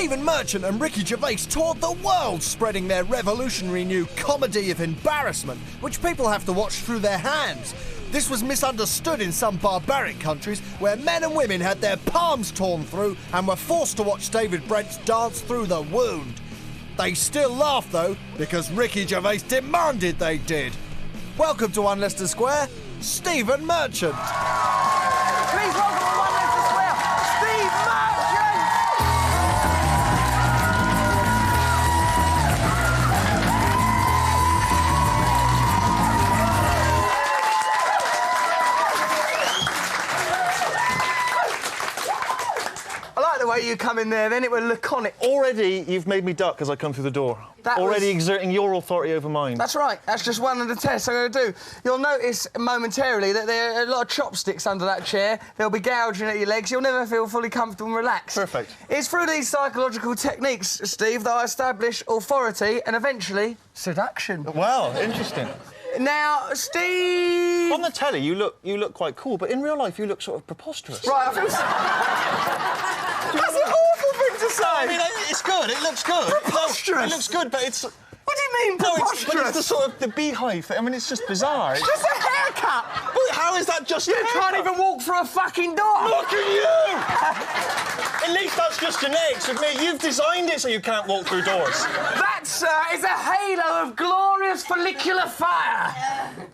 Stephen Merchant and Ricky Gervais toured the world spreading their revolutionary new comedy of embarrassment, which people have to watch through their hands. This was misunderstood in some barbaric countries where men and women had their palms torn through and were forced to watch David Brent's dance through the wound. They still laugh though, because Ricky Gervais demanded they did. Welcome to Leicester Square, Stephen Merchant. Please welcome to Leicester Square, Steve Merchant! I like the way you come in there, then it was laconic. Already, you've made me duck as I come through the door. Exerting your authority over mine. That's right. That's just one of the tests I'm going to do. You'll notice momentarily that there are a lot of chopsticks under that chair. They'll be gouging at your legs. You'll never feel fully comfortable and relaxed. Perfect. It's through these psychological techniques, Steve, that I establish authority and eventually seduction. Wow, interesting. Now, Steve... On the telly, you look quite cool, but in real life, you look sort of preposterous. Right, I feel... That's an awful thing to say! I mean, it's good, it looks good. Preposterous! No, it looks good, but it's... What do you mean, preposterous? But it's the sort of the beehive thing. I mean, it's just bizarre. It's just a haircut! But how is that just a haircut? You can't even walk through a fucking door! Look at you! At least that's just genetics with me. You've designed it so you can't walk through doors. That, sir, is a halo of glorious follicular fire!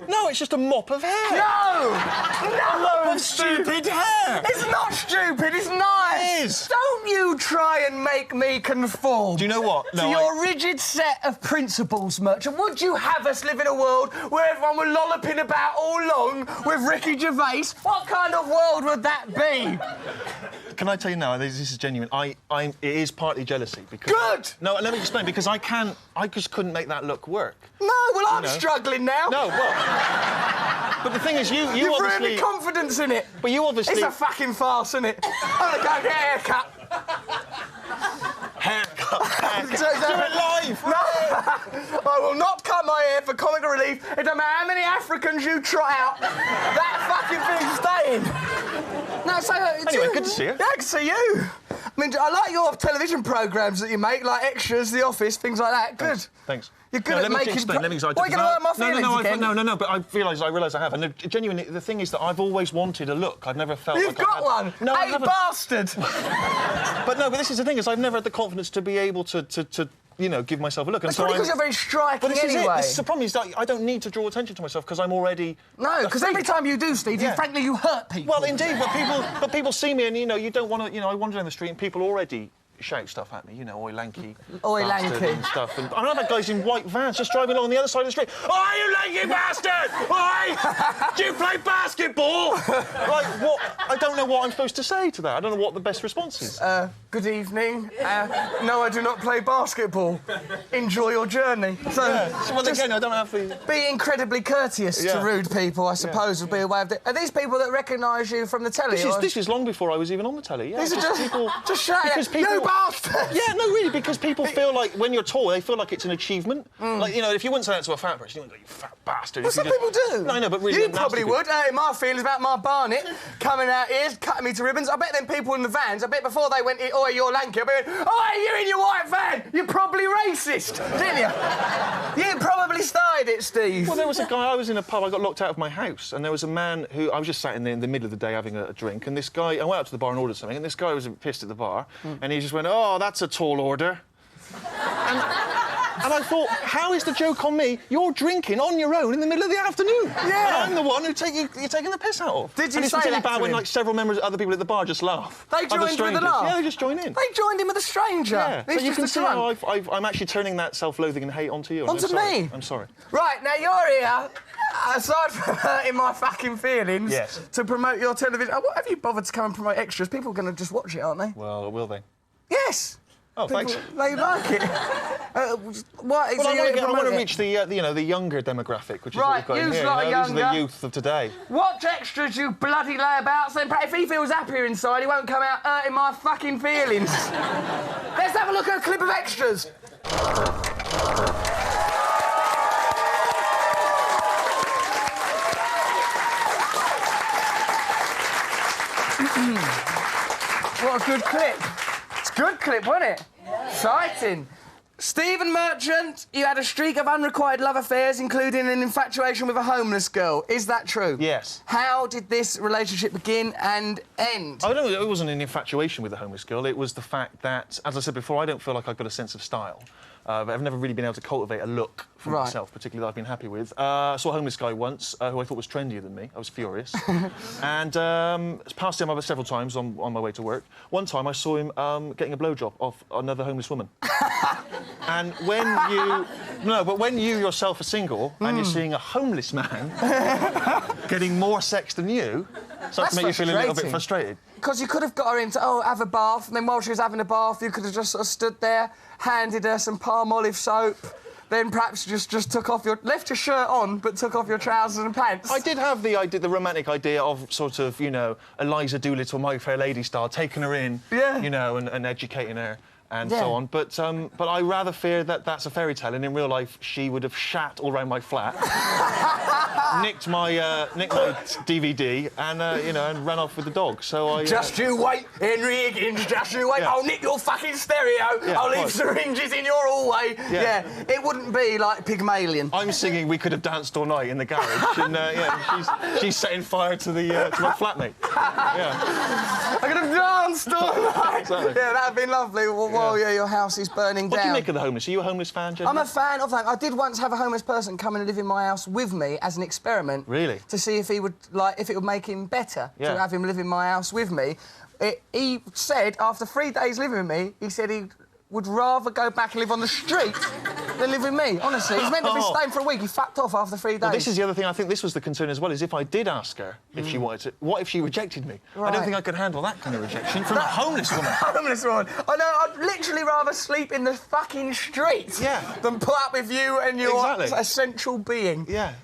No, it's just a mop of hair. No! A mop of stupid hair! It's not stupid, it's nice! It is! Don't you try and make me conform. Do you know what? To your rigid set of principles, Merchant. Would you have us live in a world where everyone were lolloping about all along with Ricky Gervais? What kind of world would that be? Can I tell you now, this is genuine, it is partly jealousy because... Good! No, let me explain, because I just couldn't make that look work. No, well, I'm struggling now. No, well... But the thing is, you You've obviously... ruined my confidence in it. But you obviously... It's a fucking farce, isn't it? I'm gonna go get a haircut. Haircut. Do it live! No, I will not cut my hair for comic relief. It doesn't matter how many Africans you trot out, that fucking thing's staying. No, so... Anyway, good to see you. Yeah, good to see you. I mean, I like your television programmes that you make, like Extras, The Office, things like that. Good. Thanks. You're good at making... Explain. Let me explain. What, are you going to hurt my feelings again? No, but I realise I have. And genuinely, the thing is that I've always wanted a look. I've never felt You've like got one! No, I hey, haven't. bastard! But this is the thing, is I've never had the confidence to be able to you know, give myself a look. And It's probably because you're very striking anyway. This is the problem, is that I don't need to draw attention to myself because I'm already... No, because every time you do, Steve, frankly, you hurt people. Well, indeed, but people see me and, you know, you don't want to... You know, I wander down the street and people already shout stuff at me, you know, oi lanky, oi bastard lanky and stuff. And I've had guys in white vans just driving along the other side of the street. Oi, you lanky bastard! Oi! Do you play basketball? Like, what? I don't know what I'm supposed to say to that. I don't know what the best response is. Good evening. No, I do not play basketball. Enjoy your journey. So, well, again, I don't have the... Be incredibly courteous to rude people, I suppose, would be a way of... Are these people that recognise you from the telly? This is long before I was even on the telly, yeah. These are just people... Just shouting because people... You bastard! Yeah, no, really, because people feel like when you're tall, they feel like it's an achievement. Like, you know, if you wouldn't say that to a fat person, you wouldn't go, you fat bastard. Well, some people do. No, but really... You probably would. My feelings about my barnet coming out here, cutting me to ribbons. I bet them people in the vans, I bet before they went, oi, you're lanky, I bet, oi, you in your white van, you're probably racist, didn't you? You probably started it, Steve. Well, there was a guy, I was in a pub, I got locked out of my house, and there was a man who, I was just sat in the middle of the day having a drink, and this guy, I went out to the bar and ordered something, and this guy was pissed at the bar, and he just went, oh, that's a tall order. And I thought, how is the joke on me? You're drinking on your own in the middle of the afternoon. Yeah. And I'm the one who you're taking the piss out of. Did you and it's say particularly that bad to when, him? like, several other people at the bar just laugh. They joined with the laugh? Yeah, they just join in. They joined in with a stranger? Yeah. So you can see how I'm actually turning that self-loathing and hate onto you. Onto me? I'm sorry. Right, now you're here, aside from hurting my fucking feelings, to promote your television... What have you bothered to come and promote Extras? People are going to just watch it, aren't they? Well, will they? Yes! Oh, thanks. They like it. What is I want to reach the you know, the younger demographic, which is what we've got in here. These are the youth of today. Watch Extras, you bloody layabouts. Then if he feels happier inside, he won't come out hurting my fucking feelings. Let's have a look at a clip of Extras. What a good clip. It's a good clip, wasn't it? Exciting. Stephen Merchant, you had a streak of unrequited love affairs, including an infatuation with a homeless girl. Is that true? Yes. How did this relationship begin and end? I don't know, it wasn't an infatuation with a homeless girl. It was the fact that, as I said before, I don't feel like I've got a sense of style. But I've never really been able to cultivate a look for myself, particularly that I've been happy with. I saw a homeless guy once who I thought was trendier than me. I was furious. And passed him over several times on my way to work. One time I saw him getting a blowjob off another homeless woman. And when you... No, but when you yourself are single and you're seeing a homeless man getting more sex than you, starts to make you feel a little bit frustrated. Because you could have got her into, have a bath, and then while she was having a bath, you could have just sort of stood there, handed her some palm olive soap, then perhaps just took off left your shirt on, but took off your trousers and pants. I did have the romantic idea of sort of, you know, Eliza Doolittle, My Fair Lady style, taking her in, you know, and educating her. And so on, but I rather fear that that's a fairy tale, and in real life she would have shat all around my flat, nicked my DVD, and you know, and ran off with the dog. So I just you wait, Henry Higgins. Just you wait. I'll nick your fucking stereo. I'll leave syringes in your hallway. Yeah, it wouldn't be like Pygmalion. I'm singing "We Could Have Danced All Night" in the garage, and she's setting fire to my flatmate. Yeah, I could have danced all night. Exactly. Yeah, that'd been lovely. Well, yeah, your house is burning down. What do you make of the homeless? Are you a homeless fan, Jen? I'm a fan of that. I did once have a homeless person come and live in my house with me as an experiment. Really? To see if he would, if it would make him better to have him live in my house with me. He said, after 3 days living with me, he said he would rather go back and live on the street than live with me. Honestly, he's meant to be staying for a week. He fucked off after 3 days. Well, this is the other thing. I think this was the concern as well, is if I did ask her if she wanted to, what if she rejected me? I don't think I could handle that kind of rejection from a homeless woman. Homeless woman. I know, I'd literally rather sleep in the fucking street than put up with you and your essential being. Yeah,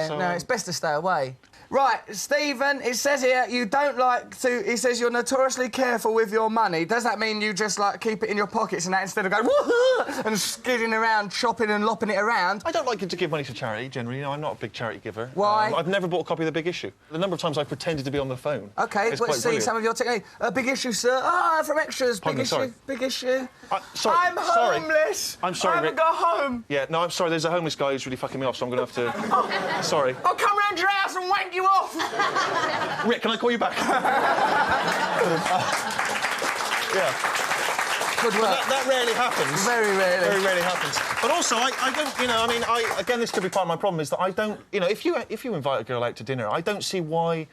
so, no, it's best to stay away. Right, Stephen, it says here you don't like to... He says you're notoriously careful with your money. Does that mean you just, keep it in your pockets and that instead of going woohoo and skidding around, chopping and lopping it around? I don't like to give money to charity, generally. You know, I'm not a big charity giver. Why? I've never bought a copy of The Big Issue. The number of times I've pretended to be on the phone. OK, let's see some of your technique. Big Issue, sir. From Extras. Big Issue. Sorry. Big Issue. Sorry. I'm homeless. I'm sorry, I haven't got home. Yeah, no, I'm sorry. There's a homeless guy who's really fucking me off, so I'm going to have to... Sorry. I'll come round your house and wank you off. Rick, can I call you back? Good work. That rarely happens. Very rarely. Very rarely happens. But also, I don't, you know, I mean, again, this could be part of my problem, is that I don't, you know, if you invite a girl out to dinner, I don't see why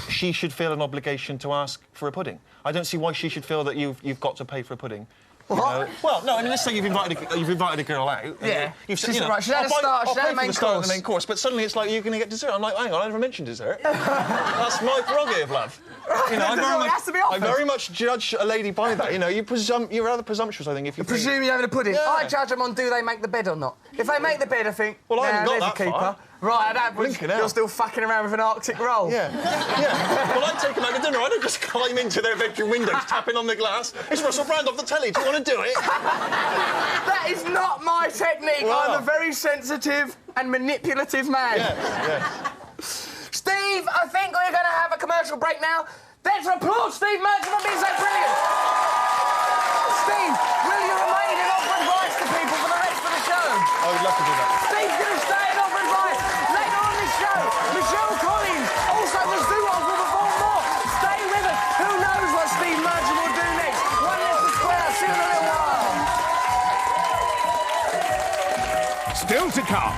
she should feel an obligation to ask for a pudding. I don't see why she should feel that you've got to pay for a pudding. What? Well, no, I mean, let's say you've invited a girl out. Yeah. You've said, right, she's had a start, she's had a main course. The main course, but suddenly it's like, you're going to get dessert. I'm like, hang on, I never mentioned dessert. That's my prerogative, love. You know, I very much judge a lady by that. You know, you're rather presumptuous, I think, if you presume you're having a pudding. Yeah. I judge them on do they make the bed or not. If they make the bed, I think, well, I haven't got that far. Right, that was, you're still fucking around with an Arctic roll. Yeah. Well, I take them out to dinner. I don't just climb into their bedroom windows, tapping on the glass. It's Russell Brand off the telly. Do you want to do it? That is not my technique. Well, I'm a very sensitive and manipulative man. Yeah. Steve, I think we're going to have a commercial break now. Let's applaud Steve Merchant for being so brilliant. Steve, will you remain and offer advice to people for the rest of the show? I would love to do that. Steve's going to stay and offer advice. Later on this show, Michelle Collins, also the Zoo Oz will perform more. Stay with us. Who knows what Steve Merchant will do next? One Leicester Square. See you in a little while. Still to come.